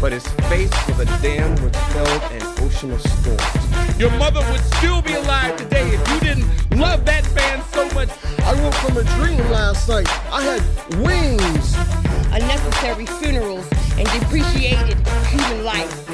but is faced with a dam which held an ocean of storms. Your mother would still be alive today if you didn't love that band so much. I woke from a dream last night. I had wings. Unnecessary funerals and depreciated human life.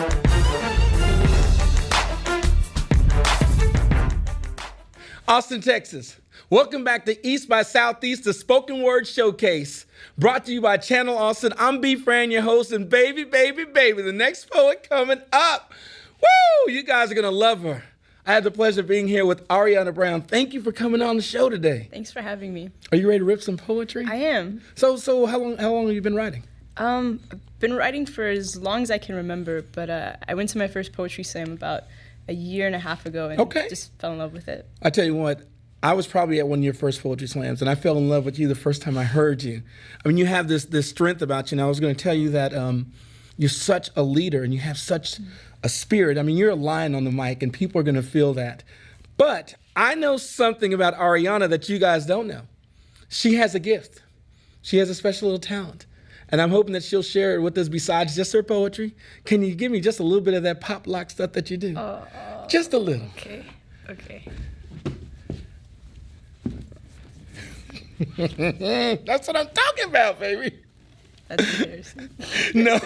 Austin, Texas. Welcome back to East by Southeast, the spoken word showcase. Brought to you by channelAustin. I'm B. Fran, your host, and baby, the next poet coming up. Woo! You guys are going to love her. I had the pleasure of being here with Ariana Brown. Thank you for coming on the show today. Thanks for having me. Are you ready to rip some poetry? I am. So how long have you been writing? I've been writing for as long as I can remember, but I went to my first poetry slam about a year and a half ago and just fell in love with it. I tell you what, I was probably at one of your first poetry slams, and I fell in love with you the first time I heard you. I mean, you have this strength about you, and I was going to tell you that you're such a leader, and you have such a spirit. I mean, you're a lion on the mic, and people are going to feel that. But I know something about Ariana that you guys don't know. She has a gift. She has a special little talent. And I'm hoping that she'll share it with us besides just her poetry. Can you give me just a little bit of that pop lock stuff that you do? Just a little. Okay. That's what I'm talking about, baby. That's embarrassing. No.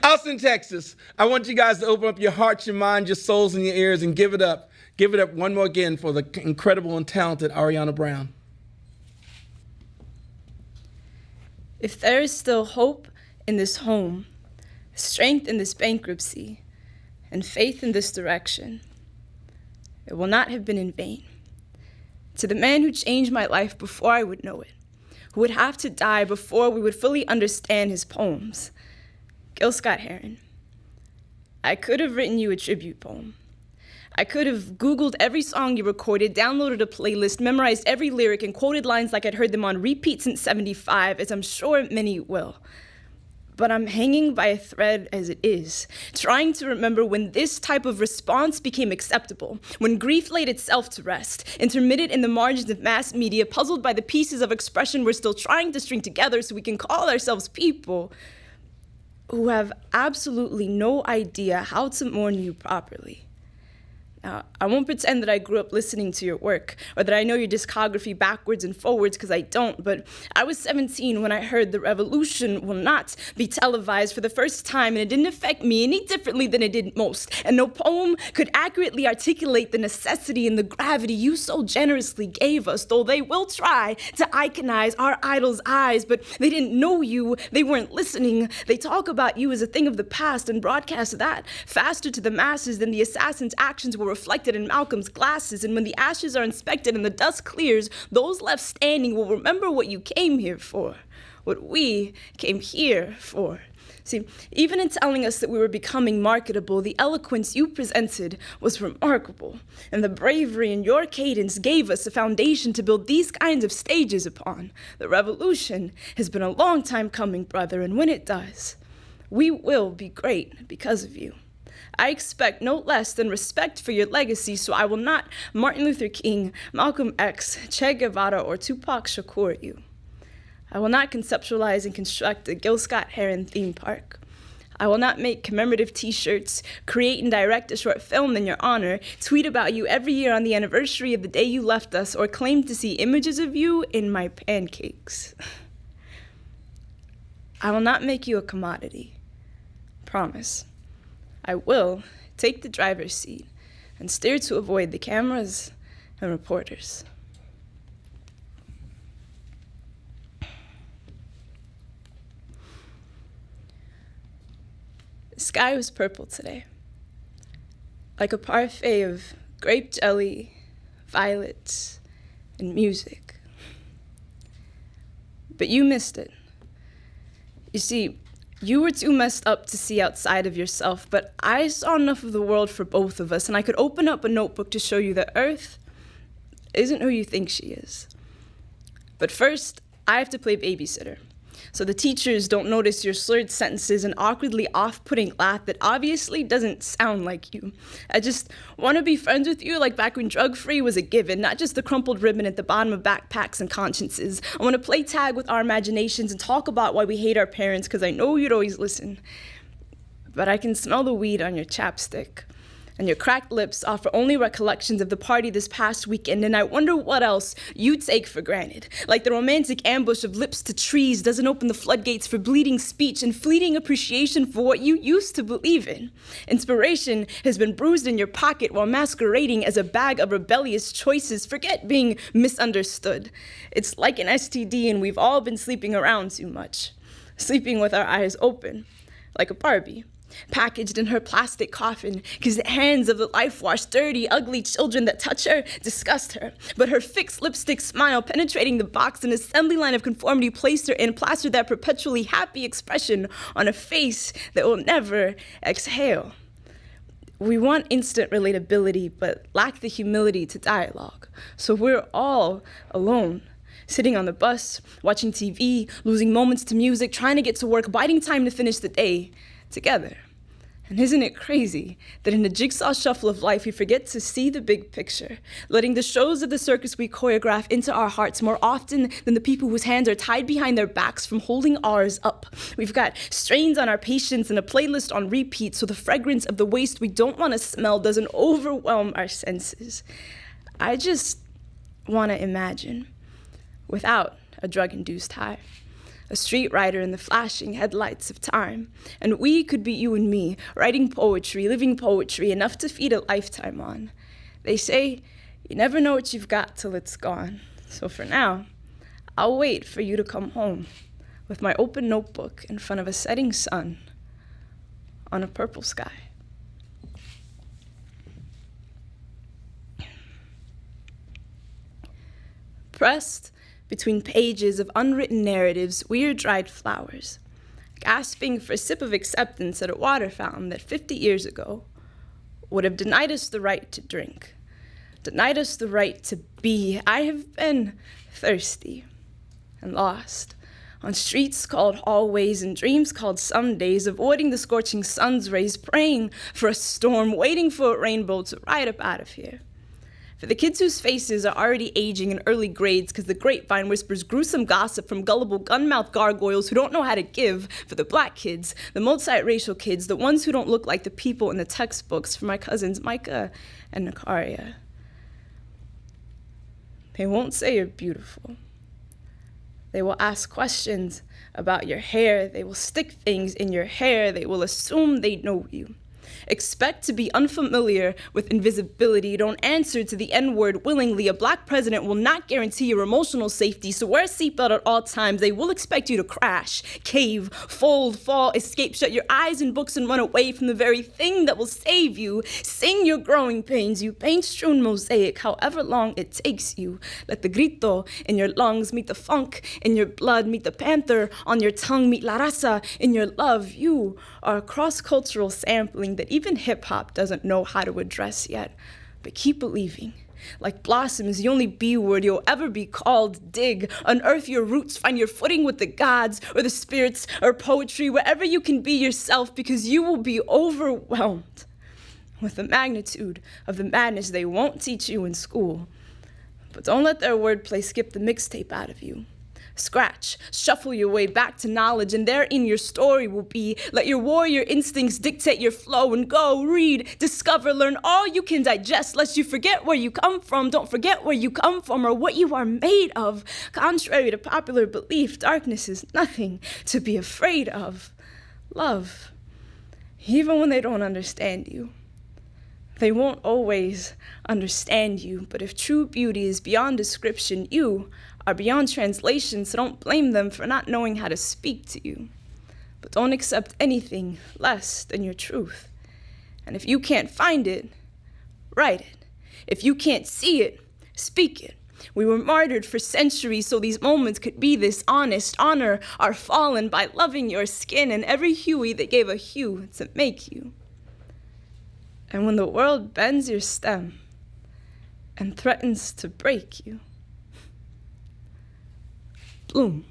Austin, Texas. I want you guys to open up your hearts, your minds, your souls, and your ears and give it up. Give it up one more again for the incredible and talented Ariana Brown. If there is still hope in this home, strength in this bankruptcy, and faith in this direction, it will not have been in vain. To the man who changed my life before I would know it, who would have to die before we would fully understand his poems, Gil Scott-Heron, I could have written you a tribute poem. I could have Googled every song you recorded, downloaded a playlist, memorized every lyric, and quoted lines like I'd heard them on repeat since '75, as I'm sure many will. But I'm hanging by a thread as it is, trying to remember when this type of response became acceptable, when grief laid itself to rest, intermittent in the margins of mass media, puzzled by the pieces of expression we're still trying to string together so we can call ourselves people who have absolutely no idea how to mourn you properly. Now, I won't pretend that I grew up listening to your work or that I know your discography backwards and forwards, because I don't, but I was 17 when I heard the revolution will not be televised for the first time, and it didn't affect me any differently than it did most. And no poem could accurately articulate the necessity and the gravity you so generously gave us, though they will try to iconize our idols' eyes, but they didn't know you, they weren't listening. They talk about you as a thing of the past and broadcast that faster to the masses than the assassin's actions were reflected in Malcolm's glasses. And when the ashes are inspected and the dust clears, those left standing will remember what you came here for, what we came here for. See, even in telling us that we were becoming marketable, the eloquence you presented was remarkable, and the bravery in your cadence gave us a foundation to build these kinds of stages upon. The revolution has been a long time coming, brother, and when it does, we will be great because of you. I expect no less than respect for your legacy, so I will not Martin Luther King, Malcolm X, Che Guevara, or Tupac Shakur you. I will not conceptualize and construct a Gil Scott-Heron theme park. I will not make commemorative t-shirts, create and direct a short film in your honor, tweet about you every year on the anniversary of the day you left us, or claim to see images of you in my pancakes. I will not make you a commodity. Promise. I will take the driver's seat and steer to avoid the cameras and reporters. The sky was purple today, like a parfait of grape jelly, violets, and music. But you missed it. You see, you were too messed up to see outside of yourself, but I saw enough of the world for both of us, and I could open up a notebook to show you that Earth isn't who you think she is. But first, I have to play babysitter, so the teachers don't notice your slurred sentences and awkwardly off-putting laugh that obviously doesn't sound like you. I just want to be friends with you like back when drug-free was a given, not just the crumpled ribbon at the bottom of backpacks and consciences. I want to play tag with our imaginations and talk about why we hate our parents, because I know you'd always listen. but I can smell the weed on your chapstick. And your cracked lips offer only recollections of the party this past weekend, and I wonder what else you take for granted. Like the romantic ambush of lips to trees doesn't open the floodgates for bleeding speech and fleeting appreciation for what you used to believe in. Inspiration has been bruised in your pocket while masquerading as a bag of rebellious choices. Forget being misunderstood. It's like an STD, and we've all been sleeping around too much. Sleeping with our eyes open, like a Barbie, packaged in her plastic coffin, because the hands of the life-washed, dirty, ugly children that touch her disgust her. But her fixed lipstick smile penetrating the box and assembly line of conformity placed her in, plastered that perpetually happy expression on a face that will never exhale. We want instant relatability, but lack the humility to dialogue. So we're all alone, sitting on the bus, watching TV, losing moments to music, trying to get to work, biding time to finish the day together. And isn't it crazy that in the jigsaw shuffle of life, we forget to see the big picture, letting the shows of the circus we choreograph into our hearts more often than the people whose hands are tied behind their backs from holding ours up. We've got strains on our patience and a playlist on repeat, so the fragrance of the waste we don't want to smell doesn't overwhelm our senses. I just want to imagine, without a drug-induced high, a street rider in the flashing headlights of time. And we could be you and me, writing poetry, living poetry, enough to feed a lifetime on. They say you never know what you've got till it's gone. So for now, I'll wait for you to come home with my open notebook in front of a setting sun on a purple sky. Pressed between pages of unwritten narratives, we're dried flowers, gasping for a sip of acceptance at a water fountain that 50 years ago would have denied us the right to drink, denied us the right to be. I have been thirsty and lost on streets called hallways and dreams called some days, avoiding the scorching sun's rays, praying for a storm, waiting for a rainbow to ride up out of here. For the kids whose faces are already aging in early grades because the grapevine whispers gruesome gossip from gullible gun-mouthed gargoyles who don't know how to give. For the black kids, the multiracial kids, the ones who don't look like the people in the textbooks. For my cousins Micah and Nakaria. They won't say you're beautiful. They will ask questions about your hair. They will stick things in your hair. They will assume they know you. Expect to be unfamiliar with invisibility. Don't answer to the N-word willingly. A black president will not guarantee your emotional safety, so wear a seatbelt at all times. They will expect you to crash, cave, fold, fall, escape, shut your eyes in books and run away from the very thing that will save you. Sing your growing pains, you paint-strewn mosaic, however long it takes you. Let the grito in your lungs meet the funk in your blood, meet the panther on your tongue, meet la raza in your love. You are a cross-cultural sampling that even hip-hop doesn't know how to address yet. But keep believing. Like blossom is the only B word you'll ever be called. Dig, unearth your roots, find your footing with the gods or the spirits or poetry, wherever you can be yourself, because you will be overwhelmed with the magnitude of the madness they won't teach you in school. But don't let their wordplay skip the mixtape out of you. Scratch, shuffle your way back to knowledge, and therein your story will be. Let your warrior instincts dictate your flow, and go, read, discover, learn all you can digest, lest you forget where you come from. Don't forget where you come from or what you are made of. Contrary to popular belief, darkness is nothing to be afraid of. Love, even when they don't understand you. They won't always understand you, but if true beauty is beyond description, you are beyond translation, so don't blame them for not knowing how to speak to you. But don't accept anything less than your truth. And if you can't find it, write it. If you can't see it, speak it. We were martyred for centuries so these moments could be this honest. Honor our fallen by loving your skin and every huey that gave a hue to make you. And when the world bends your stem and threatens to break you, bloom.